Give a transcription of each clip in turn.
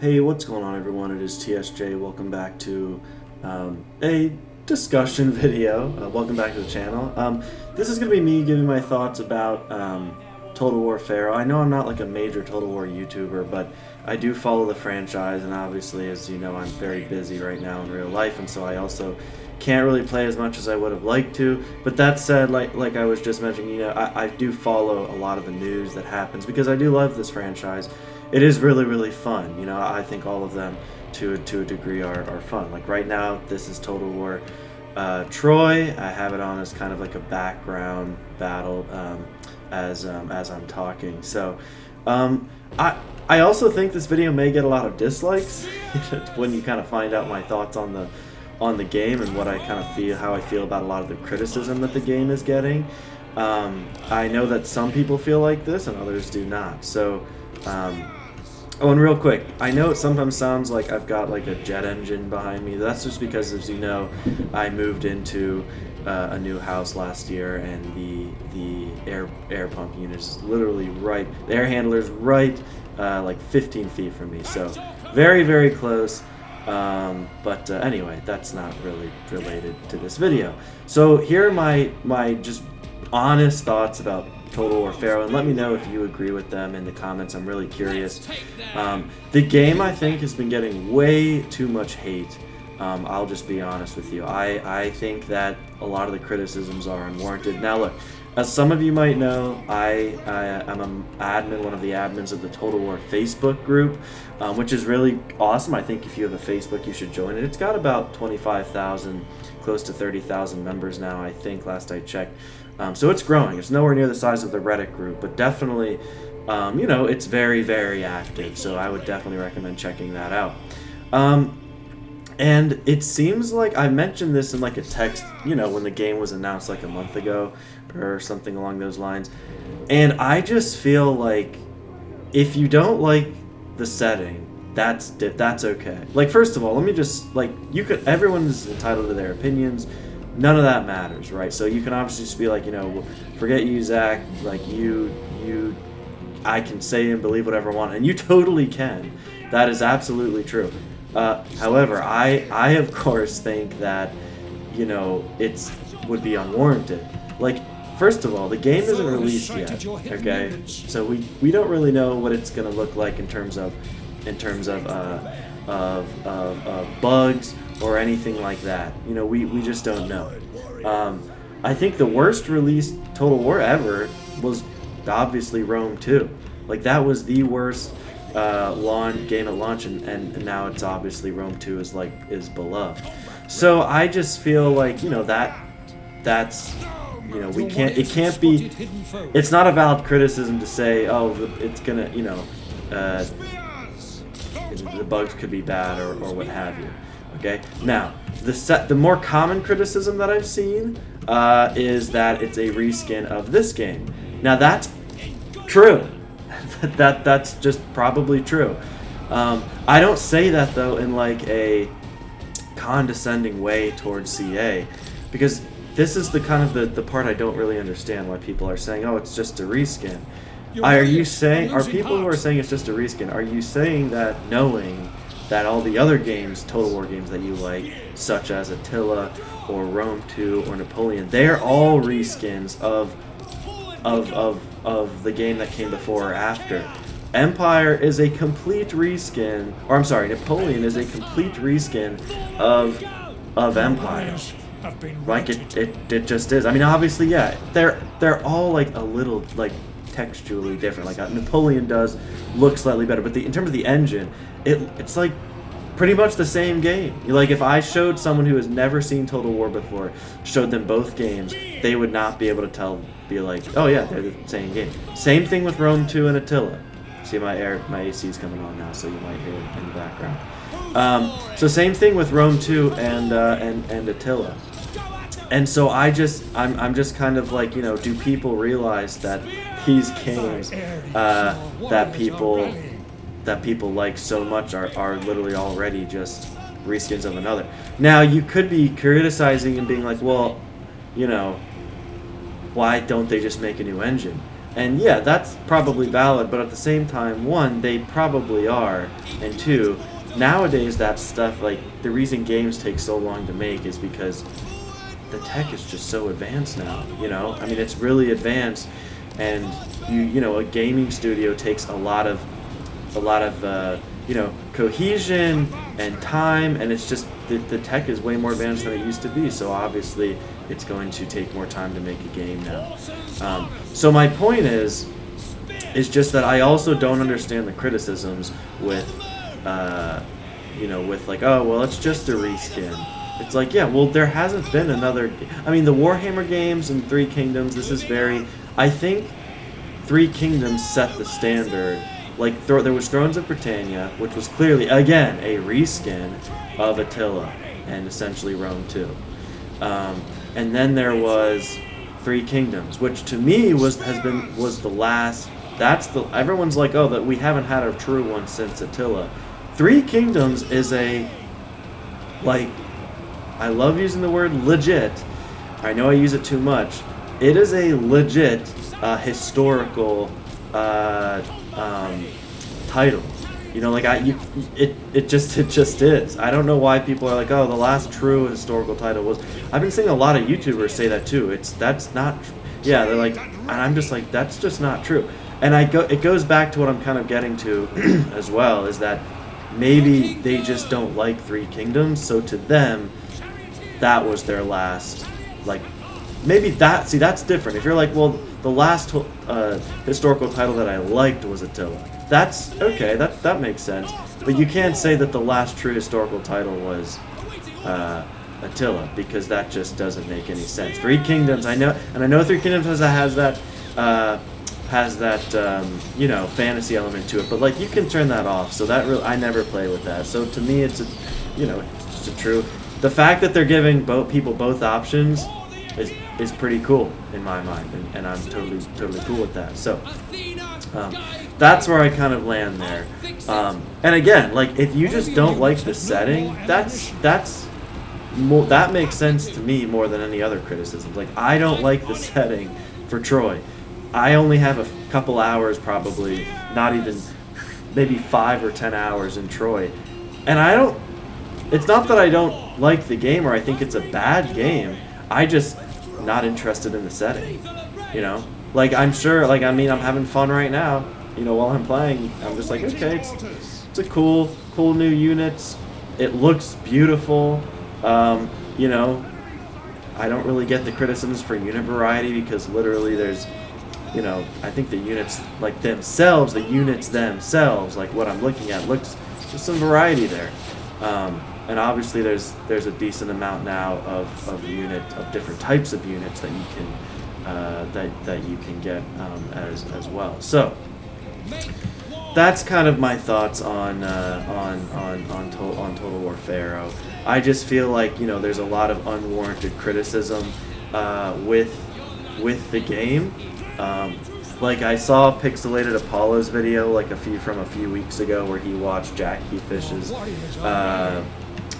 Hey, what's going on, everyone? It is TSJ. Welcome back to a discussion video. Welcome back to the channel. This is going to be me giving my thoughts about Total War Pharaoh. I know I'm not like a major Total War YouTuber, but I do follow the franchise, and obviously, as you know, I'm very busy right now in real life, and so I also can't really play as much as I would have liked to. But that said, like I was just mentioning, you know, I do follow a lot of the news that happens because I do love this franchise. It is really, really fun. You know, I think all of them to a degree are fun. Like right now, this is Total War Troy. I have it on as kind of like a background battle as I'm talking. So I also think this video may get a lot of dislikes when you kind of find out my thoughts on the game and what I kind of feel, how I feel about a lot of the criticism that the game is getting. I know that some people feel like this and others do not. So oh, and real quick, I know it sometimes sounds like I've got like a jet engine behind me. That's just because, as you know, I moved into a new house last year, and the air pump unit is literally right. The air handler is right like 15 feet from me, so very, very close. But anyway, that's not really related to this video. So here are my just honest thoughts about Total War Pharaoh, and let me know if you agree with them in the comments. I'm really curious. The game, I think, has been getting way too much hate. I'll just be honest with you. I think that a lot of the criticisms are unwarranted. Now look, as some of you might know, I'm an admin, one of the admins of the Total War Facebook group, which is really awesome. I think if you have a Facebook, you should join it. It's got about 25,000, close to 30,000 members now, I think, last I checked. So it's growing. It's nowhere near the size of the Reddit group, but definitely, you know, it's very, very active. So I would definitely recommend checking that out. And it seems like I mentioned this in like a text, you know, when the game was announced like a month ago or something along those lines. And I just feel like if you don't like the setting, that's okay. Like, first of all, let me just, like, everyone is entitled to their opinions. None of that matters, right? So you can obviously just be like, you know, forget you, Zach. Like, I can say and believe whatever I want, and you totally can. That is absolutely true. However, I of course think that, you know, would be unwarranted. Like, first of all, the game isn't released yet, okay? So we don't really know what it's gonna look like in terms of bugs or anything like that. You know, we just don't know. I think the worst released Total War ever was obviously Rome 2. Like, that was the worst game at launch, and now it's obviously Rome 2 is beloved. So I just feel like, you know, that's you know, it can't be, it's not a valid criticism to say, oh, it's gonna, you know, the bugs could be bad or what have you. Okay, now the more common criticism that I've seen is that it's a reskin of this game. Now that's true. That's just probably true. I don't say that though in like a condescending way towards CA, because this is the kind of the part I don't really understand, why people are saying, oh, it's just a reskin. Are people who are saying it's just a reskin, are you saying that knowing that all the other games, Total War games that you like, such as Attila or Rome 2 or Napoleon, they're all reskins of the game that came before or after? Empire is a complete reskin, or I'm sorry, Napoleon is a complete reskin of Empire. Like, it just is. I mean, obviously, yeah, they're all like a little like textually different. Like, Napoleon does look slightly better, but in terms of the engine, it's like pretty much the same game. Like, if I showed someone who has never seen Total War before, showed them both games, they would not be able to be like, oh yeah, they're the same game. Same thing with Rome 2 and Attila. See, my AC is coming on now, so you might hear it in the background. So same thing with Rome 2 and Attila. And so I'm just kind of like, you know, do people realize that these games that people like so much are literally already just reskins of another? Now, you could be criticizing and being like, well, you know, why don't they just make a new engine? And yeah, that's probably valid, but at the same time, one, they probably are, and two, nowadays that stuff, like, the reason games take so long to make is because the tech is just so advanced now, you know? I mean, it's really advanced, and you know, a gaming studio takes a lot of you know, cohesion and time, and it's just the tech is way more advanced than it used to be, so obviously it's going to take more time to make a game now. So my point is just that I also don't understand the criticisms with you know, with like, oh well, it's just a reskin. It's like, yeah, well, there hasn't been another. I mean, the Warhammer games and Three Kingdoms. This is very. I think Three Kingdoms set the standard. Like, there was Thrones of Britannia, which was clearly, again, a reskin of Attila and essentially Rome too. And then there was Three Kingdoms, which to me was the last. That's the everyone's like, oh, that we haven't had a true one since Attila. Three Kingdoms is a, like, I love using the word legit. I know I use it too much. It is a legit historical title. You know, like it just is. I don't know why people are like, oh, the last true historical title was. I've been seeing a lot of YouTubers say that too. That's not. Yeah, they're like, and I'm just like, that's just not true. And it goes back to what I'm kind of getting to as well, is that maybe they just don't like Three Kingdoms, so to them, that was their last, like, maybe that, see, that's different. If you're like, well, the last historical title that I liked was Attila, that's okay, that makes sense. But you can't say that the last true historical title was Attila, because that just doesn't make any sense. Three Kingdoms, I know, and I know Three Kingdoms has that you know, fantasy element to it, but like, you can turn that off. So that really, I never play with that. So to me, it's a, you know, it's just a true. The fact that they're giving people both options is pretty cool in my mind, and I'm totally cool with that. So that's where I kind of land there. And again, like, if you just don't like the setting, that makes sense to me more than any other criticism. Like, I don't like the setting for Troy. I only have a couple hours, probably, not even, maybe 5 or 10 hours in Troy, and I don't. It's not that I don't like the game or I think it's a bad game. I just not interested in the setting. You know, like, I'm sure, like, I mean, I'm having fun right now. You know, while I'm playing, I'm just like, okay, it's a cool new units. It looks beautiful. You know, I don't really get the criticisms for unit variety, because literally there's, you know, I think the units, like, themselves, like what I'm looking at, looks, there's some variety there. And obviously there's a decent amount now of different types of units that you can that you can get as well. So that's kind of my thoughts on Total War Pharaoh. I just feel like, you know, there's a lot of unwarranted criticism with the game. Like, I saw Pixelated Apollo's video, like, a few weeks ago, where he watched Jackie Fish's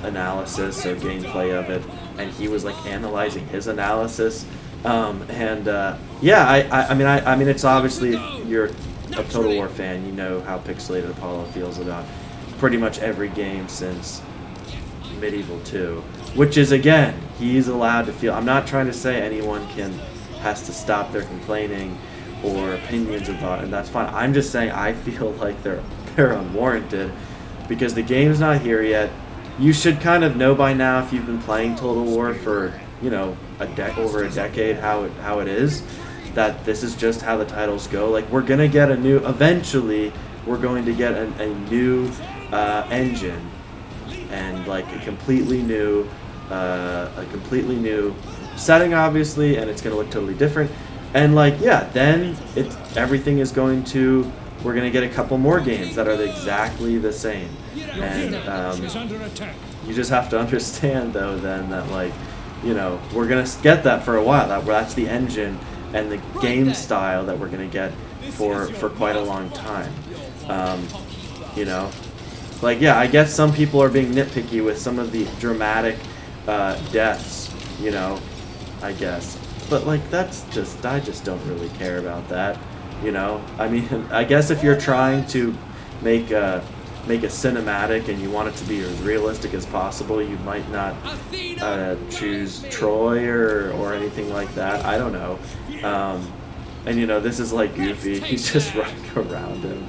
analysis or gameplay of it, and he was, like, analyzing his analysis. Yeah, I mean, it's obviously, if you're a Total War fan, you know how Pixelated Apollo feels about pretty much every game since Medieval 2, which is, again, he's allowed to feel. I'm not trying to say anyone has to stop their complaining or opinions about it, and that's fine. I'm just saying I feel like they're unwarranted, because the game's not here yet. You should kind of know by now, if you've been playing Total War for, you know, over a decade, how it is, that this is just how the titles go. Like, we're gonna get eventually we're going to get a new engine, and like a completely new setting, obviously, and it's gonna look totally different. And like, yeah, then everything is going to. We're gonna get a couple more games that are exactly the same, and you just have to understand, though, then, that, like, you know, we're gonna get that for a while. That's the engine and the game style that we're gonna get for quite a long time. You know, like, yeah, I guess some people are being nitpicky with some of the dramatic deaths. You know, I guess. But, like, I just don't really care about that. You know, I mean, I guess if you're trying to make a cinematic and you want it to be as realistic as possible, you might not choose Troy or anything like that. I don't know. And you know, this is like Goofy. He's just running around him.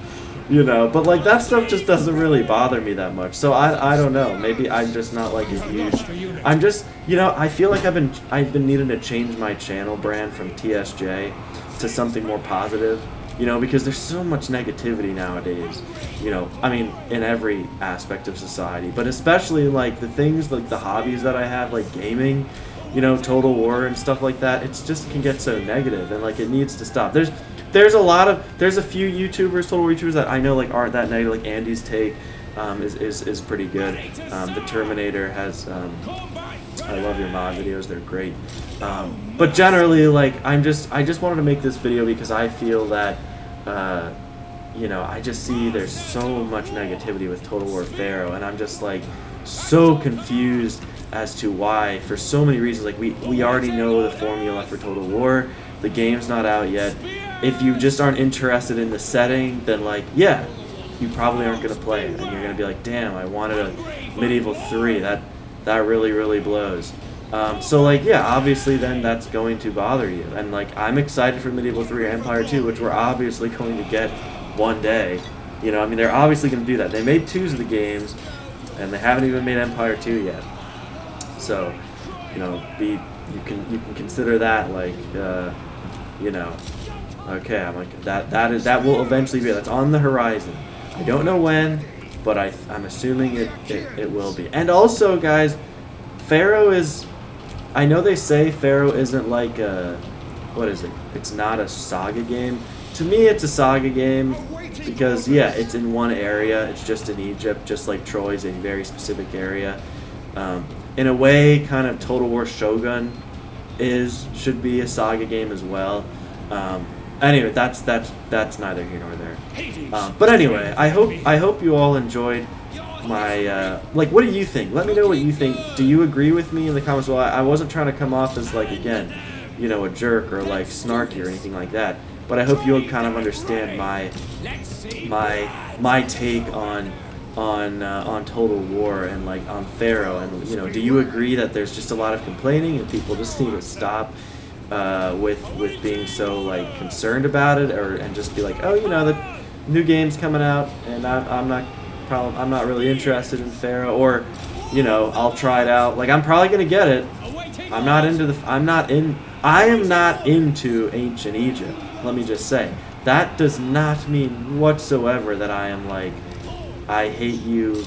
You know, but like that stuff just doesn't really bother me that much. So I don't know. Maybe I'm just not like a huge. I'm just, you know, I feel like I've been needing to change my channel brand from TSJ to something more positive. You know, because there's so much negativity nowadays. You know, I mean, in every aspect of society, but especially like the things like the hobbies that I have, like gaming. You know, Total War and stuff like that. It's just can get so negative, and like it needs to stop. There's a few YouTubers, Total War YouTubers that I know like aren't that negative. Like Andy's take is pretty good. The Terminator has I love your mod videos, they're great. But generally, like I just wanted to make this video because I feel that you know, I just see there's so much negativity with Total War Pharaoh, and I'm just like so confused as to why, for so many reasons. Like we already know the formula for Total War. The game's not out yet. If you just aren't interested in the setting, then like, yeah, you probably aren't going to play it. And you're going to be like, damn, I wanted a Medieval 3. That really, really blows. So like, yeah, obviously then that's going to bother you. And like, I'm excited for Medieval 3 or Empire 2, which we're obviously going to get one day. You know, I mean, they're obviously going to do that. They made 2s of the games, and they haven't even made Empire 2 yet. So, you know, you can consider that like, you know, okay, I'm like that will eventually be, that's on the horizon. I don't know when, but I'm assuming it will be. And also, guys, Pharaoh is, I know they say Pharaoh isn't like a, what is it? It's not a saga game. To me, it's a saga game because yeah, it's in one area. It's just in Egypt, just like Troy's a very specific area. In a way, kind of Total War Shogun should be a saga game as well. Anyway, that's neither here nor there. But anyway, I hope you all enjoyed my like. What do you think? Let me know what you think. Do you agree with me in the comments? Well, I wasn't trying to come off as like, again, you know, a jerk or like snarky or anything like that. But I hope you'll kind of understand my take on Total War and like on Pharaoh. And you know, do you agree that there's just a lot of complaining and people just need to stop with being so like concerned about it, and just be like, oh, you know, the new game's coming out and I'm not really interested in Pharaoh, or you know, I'll try it out, like I'm probably gonna get it. I am not into ancient Egypt. Let me just say that does not mean whatsoever that I am like, I hate you,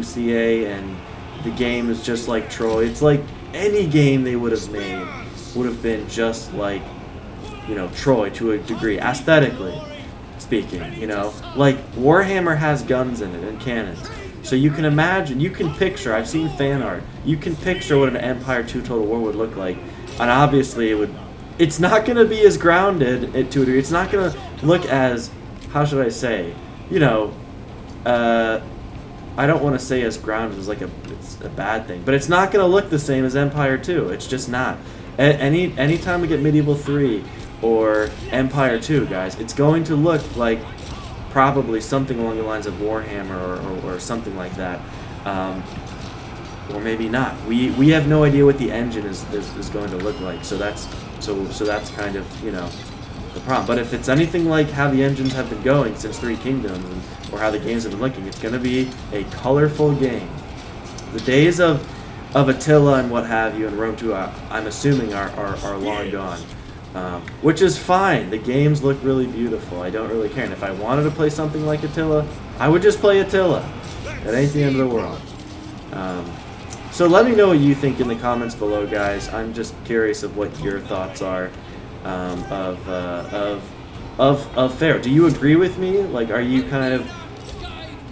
CA, and the game is just like Troy. It's like any game they would have made would have been just like, you know, Troy to a degree, aesthetically speaking. You know, like Warhammer has guns in it and cannons, so you can imagine, you can picture. I've seen fan art. You can picture what an Empire 2 Total War would look like, and obviously it would. It's not going to be as grounded to a degree. It's not going to look as, how should I say, you know. I don't want to say as grounded as like it's a bad thing, but it's not going to look the same as Empire 2. It's just not. Anytime we get Medieval 3 or Empire 2, guys, it's going to look like probably something along the lines of Warhammer or something like that, or maybe not. We have no idea what the engine is going to look like. So that's kind of, you know, the problem. But if it's anything like how the engines have been going since Three Kingdoms, or how the games have been looking, it's going to be a colorful game. The days of Attila and what have you and Rome 2, I'm assuming are long gone, which is fine. The games look really beautiful. I don't really care. And if I wanted to play something like Attila, I would just play Attila. It ain't the end of the world. So let me know what you think in the comments below, guys. I'm just curious of what your thoughts are of Pharaoh. Do you agree with me? Like, are you kind of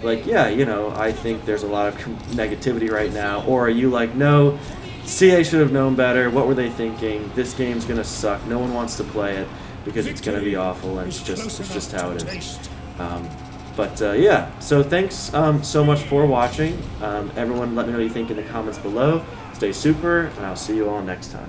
like, yeah, you know, I think there's a lot of negativity right now, or are you like, no, CA should have known better, what were they thinking, this game's gonna suck, no one wants to play it because it's gonna be awful, and it's just how it is. Yeah, so thanks so much for watching. Everyone, let me know what you think in the comments below. Stay super, and I'll see you all next time.